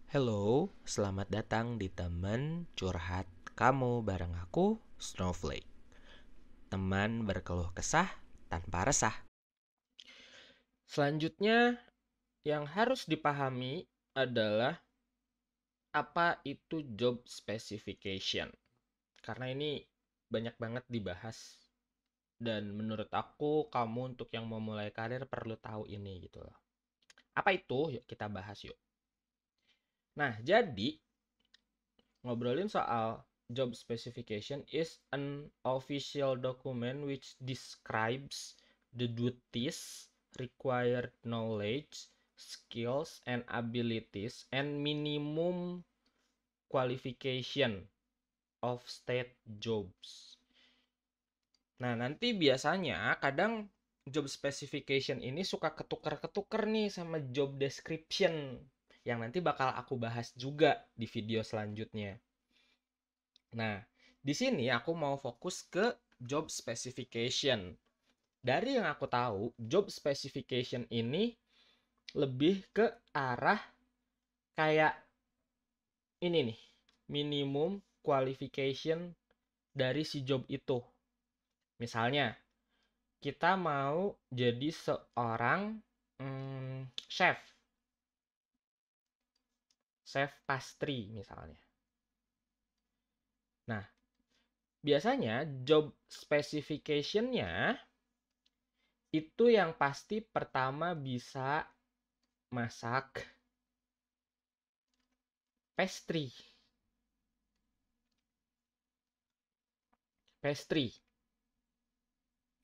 Hello, selamat datang di teman curhat kamu bareng aku, Snowflake. Teman berkeluh kesah tanpa resah. Selanjutnya, yang harus dipahami adalah apa itu job specification. Karena ini banyak banget dibahas. Dan menurut aku, kamu untuk yang mau mulai karir perlu tahu ini gitu loh. Apa itu? Yuk kita bahas yuk. Nah, jadi ngobrolin soal job specification is an official document which describes the duties, required knowledge, skills, and abilities, and minimum qualification of state jobs. Nah, nanti biasanya kadang job specification ini suka ketuker-ketuker nih sama job description yang nanti bakal aku bahas juga di video selanjutnya. Nah, di sini aku mau fokus ke job specification. Dari yang aku tahu, job specification ini lebih ke arah kayak ini nih, minimum qualification dari si job itu. Misalnya, kita mau jadi seorang chef, chef pastry misalnya. Nah, biasanya job specification-nya itu yang pasti pertama bisa masak pastry. Pastry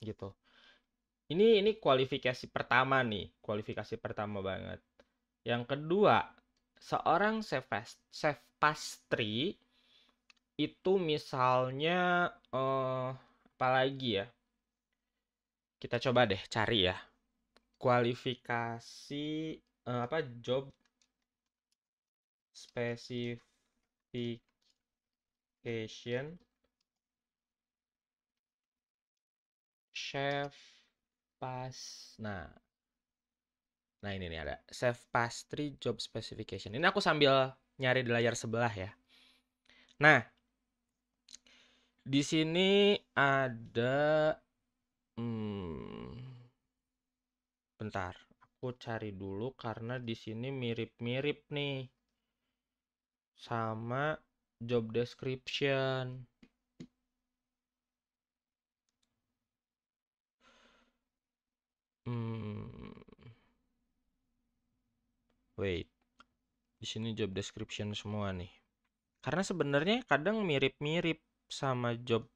gitu. Ini kualifikasi pertama nih, kualifikasi pertama banget. Yang kedua, seorang chef pastry itu misalnya apalagi ya? Kita coba deh cari ya. Kualifikasi apa job specification chef pas. Nah, ini nih ada chef pastry job specification. Ini aku sambil nyari di layar sebelah ya. Nah, di sini ada bentar, aku cari dulu karena di sini mirip-mirip nih sama job description. Wait, di sini job description semua nih. Karena sebenarnya kadang mirip-mirip sama job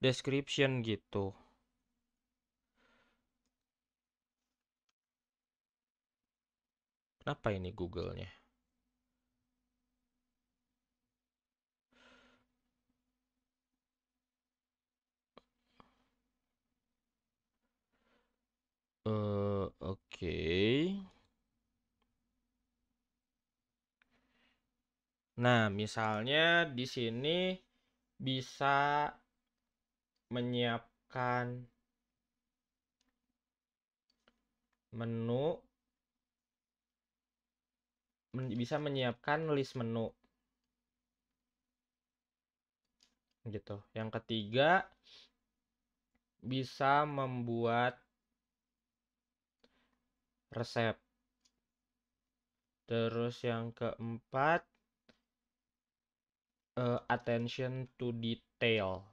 description gitu. Kenapa ini Google-nya? Oke. Nah, misalnya di sini bisa menyiapkan menu, bisa menyiapkan list menu gitu. Yang ketiga, bisa membuat resep. Terus yang keempat, attention to detail.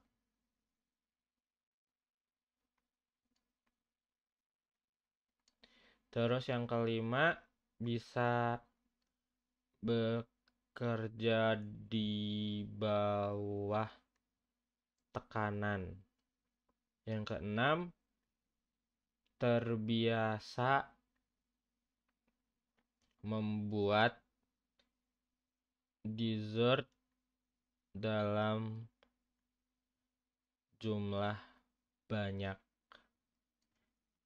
Terus yang kelima, bisa bekerja di bawah tekanan. Yang keenam, terbiasa membuat dessert dalam jumlah banyak.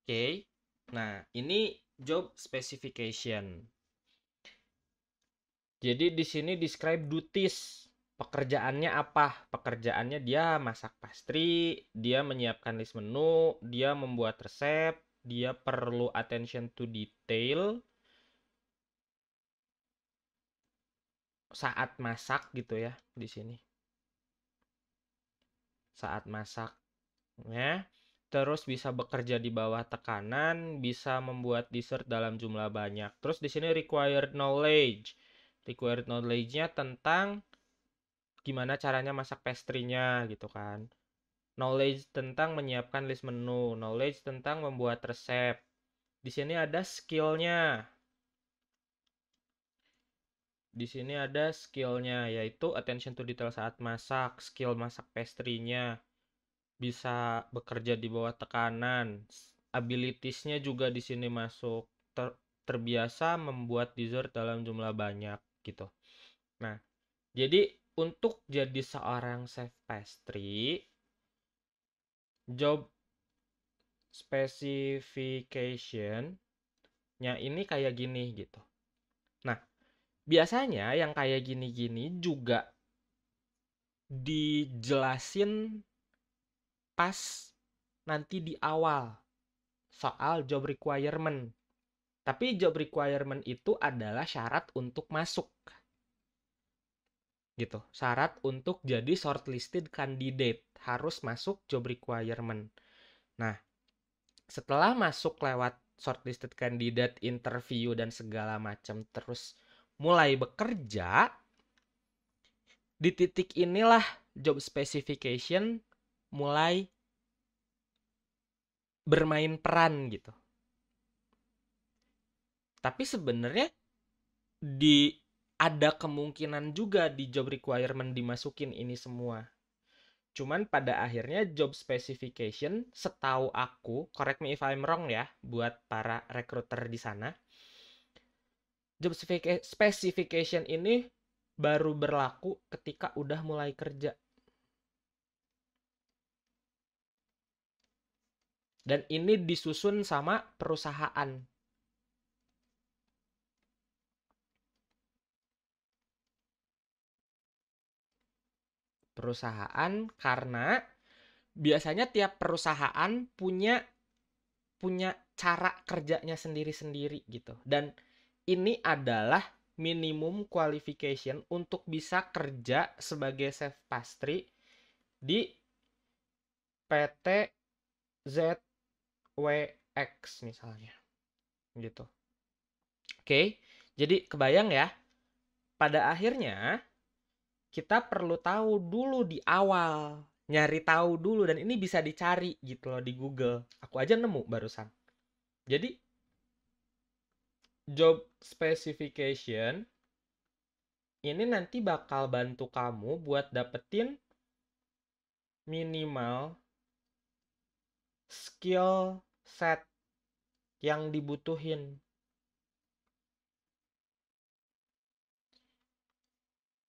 Oke. Nah, ini job specification. Jadi di sini describe duties. Pekerjaannya apa? Pekerjaannya dia masak pastry, dia menyiapkan list menu, dia membuat resep, dia perlu attention to detail. saat masak gitu ya di sini. Saat masak ya. Terus bisa bekerja di bawah tekanan, bisa membuat dessert dalam jumlah banyak. Terus di sini required knowledge. Required knowledge-nya tentang gimana caranya masak pastry-nya gitu kan. Knowledge tentang menyiapkan list menu, knowledge tentang membuat resep. Di sini ada skill-nya. Di sini ada skill-nya, yaitu attention to detail saat masak, skill masak pastry-nya, bisa bekerja di bawah tekanan, abilities-nya juga di sini masuk, terbiasa membuat dessert dalam jumlah banyak gitu. Nah, jadi untuk jadi seorang chef pastry, job specification-nya ini kayak gini gitu. Nah, biasanya yang kayak gini-gini juga dijelasin pas nanti di awal soal job requirement. Tapi job requirement itu adalah syarat untuk masuk. Gitu. Syarat untuk jadi shortlisted candidate. Harus masuk job requirement. Nah, setelah masuk lewat shortlisted candidate, interview, dan segala macam, terus mulai bekerja, di titik inilah job specification mulai bermain peran gitu. Tapi sebenarnya ada kemungkinan juga di job requirement dimasukin ini semua. Cuman pada akhirnya job specification, setahu aku, correct me if I'm wrong ya, buat para recruiter di sana, job specification ini baru berlaku ketika udah mulai kerja. Dan ini disusun sama perusahaan. Perusahaan karena biasanya tiap perusahaan punya cara kerjanya sendiri-sendiri gitu. Dan ini adalah minimum qualification untuk bisa kerja sebagai chef pastry di PT ZWX misalnya. Gitu. Oke, jadi kebayang ya, pada akhirnya kita perlu tahu dulu di awal, nyari tahu dulu, dan ini bisa dicari gitu loh di Google. Aku aja nemu barusan. Jadi job specification ini nanti bakal bantu kamu buat dapetin minimal skill set yang dibutuhin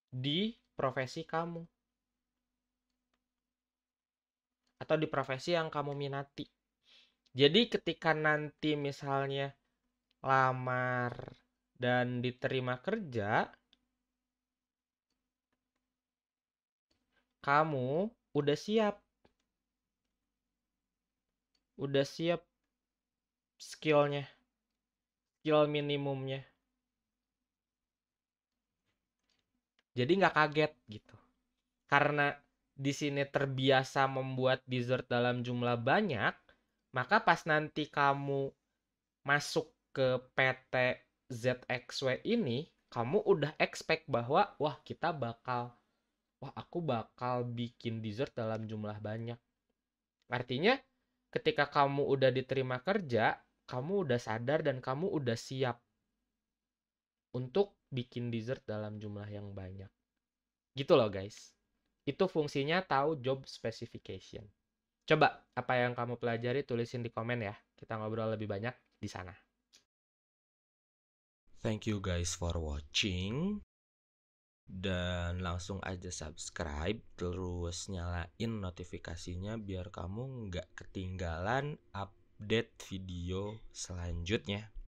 di profesi kamu atau di profesi yang kamu minati. Jadi ketika nanti misalnya lamar dan diterima kerja, kamu udah siap skillnya, skill minimumnya. Jadi nggak kaget gitu. Karena di sini terbiasa membuat dessert dalam jumlah banyak, maka pas nanti kamu masuk ke PT ZXW ini, kamu udah expect bahwa aku bakal bikin dessert dalam jumlah banyak. Artinya ketika kamu udah diterima kerja, kamu udah sadar dan kamu udah siap untuk bikin dessert dalam jumlah yang banyak. Gitu loh guys. Itu fungsinya tahu job specification. Coba apa yang kamu pelajari tulisin di komen ya. Kita ngobrol lebih banyak di sana. Thank you guys for watching. Dan langsung aja subscribe, terus nyalain notifikasinya biar kamu nggak ketinggalan update video selanjutnya.